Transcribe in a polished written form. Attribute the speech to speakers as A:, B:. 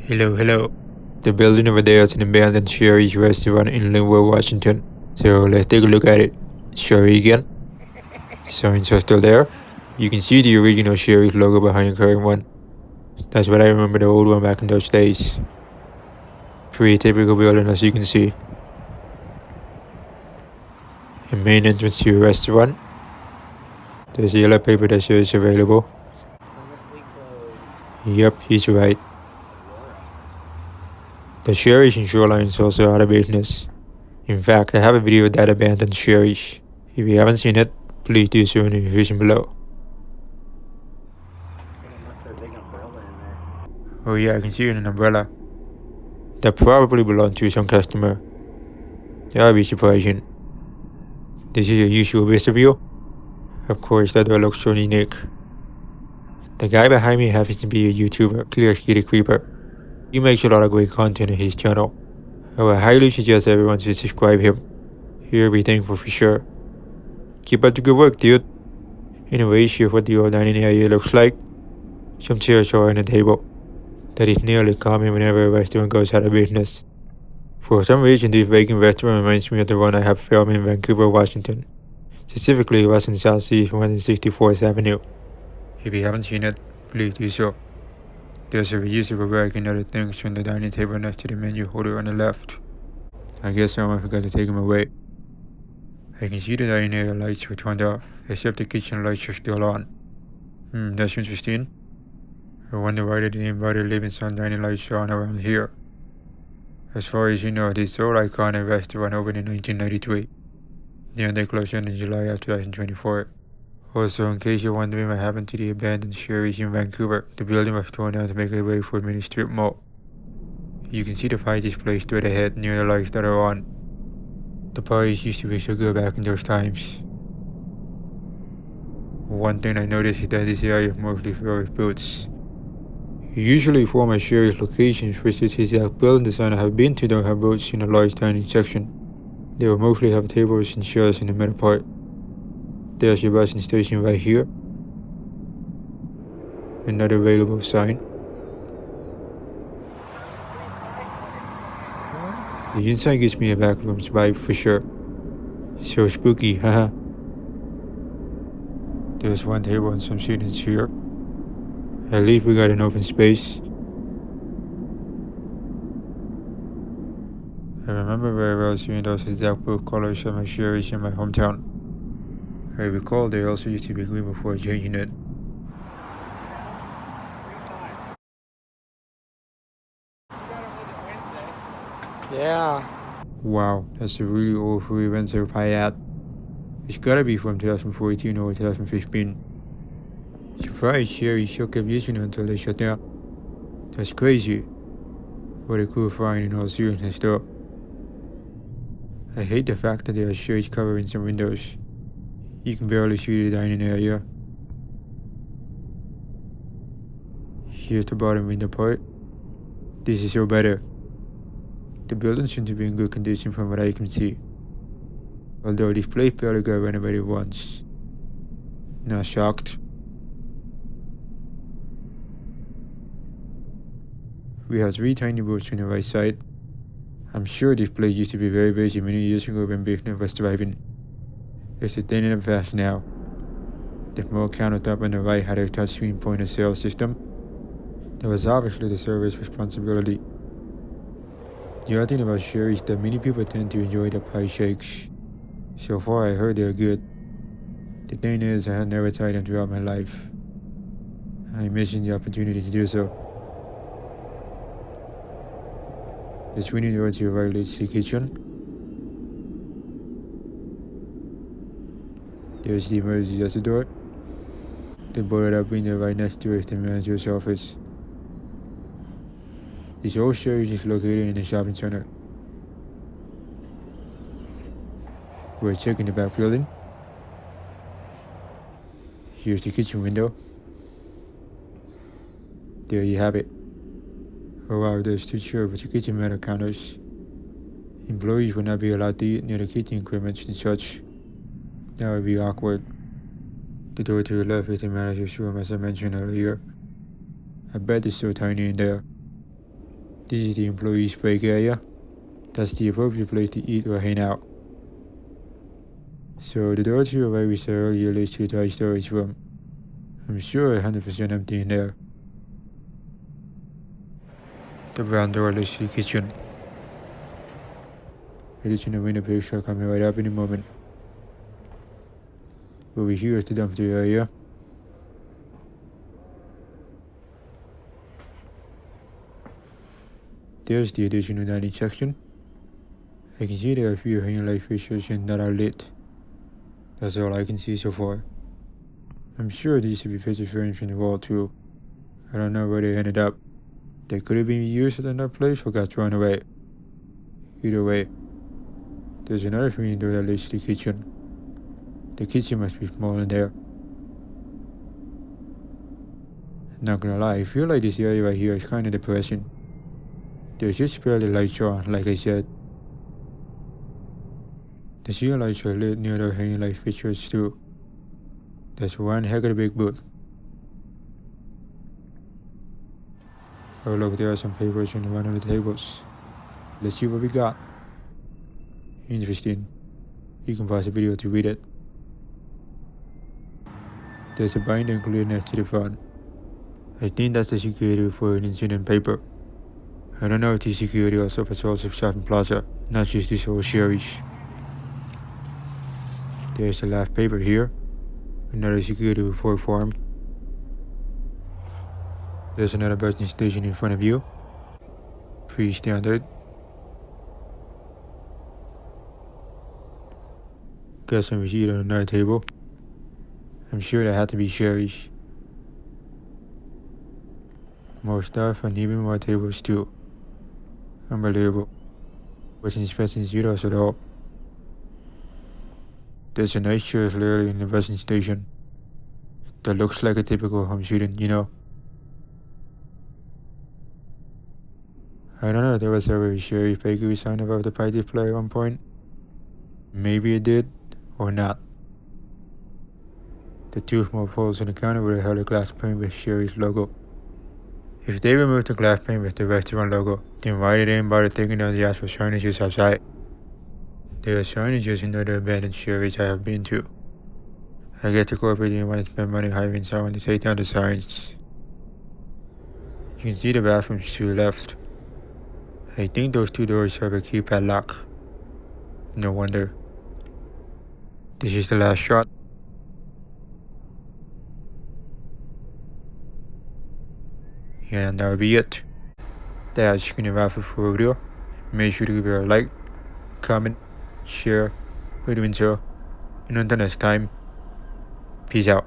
A: Hello. The building over there is an abandoned Shari's restaurant in Lynnwood, Washington. So let's take a look at it. Shari again. Signs are still there. You can see the original Shari's logo behind the current one. That's what I remember the old one back in those days. Pretty typical building, as you can see. The main entrance to your restaurant. There's a yellow paper that says available. Yep, he's right. The Shari's in Shoreline is also out of business. In fact, I have a video of that abandoned Shari's. If you haven't seen it, please do so in the description below. Oh yeah, I can see an umbrella. That probably belonged to some customer. That would be surprising. This is your usual view. Of course, that door looks so unique. The guy behind me happens to be a YouTuber, Clear Kitty Creeper. He makes a lot of great content on his channel. I would highly suggest everyone to subscribe him. He'll be thankful for sure. Keep up the good work, dude. Anyways, here's what the old dining area looks like. Some chairs are on the table. That is nearly common whenever a restaurant goes out of business. For some reason, this vacant restaurant reminds me of the one I have filmed in Vancouver, Washington. Specifically, it was in Southeast 164th Avenue. If you haven't seen it, please do so. There's a reusable bag and other things on the dining table next to the menu holder on the left. I guess someone forgot to take them away. I can see the dining area lights were turned off, except the kitchen lights are still on. That's interesting. I wonder why they didn't bother leaving some dining lights on around here. As far as you know, this old iconic restaurant opened in 1993. Then they closed in July of 2024. Also, in case you're wondering what happened to the abandoned Shari's in Vancouver, the building was torn down to make a way for a mini strip mall. You can see the pie display straight ahead near the lights that are on. The pies used to be so good back in those times. One thing I noticed is that this area is mostly filled with booths. Usually former Shari's locations which this exact building design I have been to don't have booths in the large dining section. They will mostly have tables and chairs in the middle part. There's your busing station right here. Another available sign. The inside gives me a backrooms vibe for sure. So spooky, haha. There's one table and some seating here. At least we got an open space. I remember very well seeing those exact blue colors on my Shari's in my hometown. I recall they also used to be green before changing it.
B: Yeah.
A: Wow, that's a really old free Windsor pie ad. It's gotta be from 2014 or 2015. Surprised Shari still kept using it until they shut down. That's crazy. What a cool find in all seriousness though. I hate the fact that there are shades covering some windows. You can barely see the dining area. Here's the bottom window part. This is so better. The building seems to be in good condition from what I can see. Although this place barely got renovated once. Not shocked. We have 3 tiny booths on the right side. I'm sure this place used to be very busy many years ago when business was thriving. It's a thing in the past now. The small countertop on the right had a touchscreen point of sale system. That was obviously the server's responsibility. The other thing about Shari is that many people tend to enjoy the pie shakes. So far I heard they're good. The thing is, I had never tried them throughout my life. I'm missing the opportunity to do so. The swinging door to your right leads to the kitchen. There's the emergency exit door. The boarded up window right next to it is the manager's office. This old Shari's is located in the shopping center. We're checking the back building. Here's the kitchen window. There you have it. Oh wow, there's 2 chairs with the kitchen metal counters. Employees will not be allowed to eat near the kitchen equipment and such. That would be awkward. The door to the left is the manager's room as I mentioned earlier. I bet it's so tiny in there. This is the employees' break area. That's the appropriate place to eat or hang out. So the door to your right we saw earlier leads to the dry storage room. I'm sure 100% empty in there. The brown door leads to the kitchen. It is in the window picture coming right up in a moment. Over here is the dumpster area. There's the additional dining section. I can see there are a few hanging light fixtures that are lit. That's all I can see so far. I'm sure these should be picture frames from the wall too. I don't know where they ended up. They could have been used at another place or got thrown away. Either way, there's another frame door that leads to the kitchen. The kitchen must be small in there. Not gonna lie, I feel like this area right here is kinda depressing. There's just barely lights on, like I said. The ceiling lights are lit near the hanging light fixtures too. That's one heck of a big booth. Oh look, there are some papers on one of the tables. Let's see what we got. Interesting. You can pause the video to read it. There's a binder included next to the front. I think that's the security report incident paper. I don't know if the security also patrols the shopping plaza, not just this whole Shari's. There's the last paper here. Another security report form. There's another business station in front of you. Pretty standard. Got some receipt on another table. I'm sure that had to be Shari's. More stuff and even more tables too. Unbelievable. Wasn't expecting zeros at all. There's a nice church literally in the business station. That looks like a typical home student, you know. I don't know if there was ever a Shari's bakery sign above the pie display at one point. Maybe it did, or not. The two small poles on the counter were held a glass pane with Shari's logo. If they removed the glass pane with the restaurant logo, then why did they bother taking down the actual signages outside? There are signages in other abandoned Shari's I have been to. I guess the corporate didn't want to spend money hiring someone to take down the signs. You can see the bathrooms to the left. I think those two doors have a keypad lock. No wonder. This is the last shot. And that will be it. That's gonna wrap up for the video. Make sure to give it a like, comment, share, with the intro. And until next time, peace out.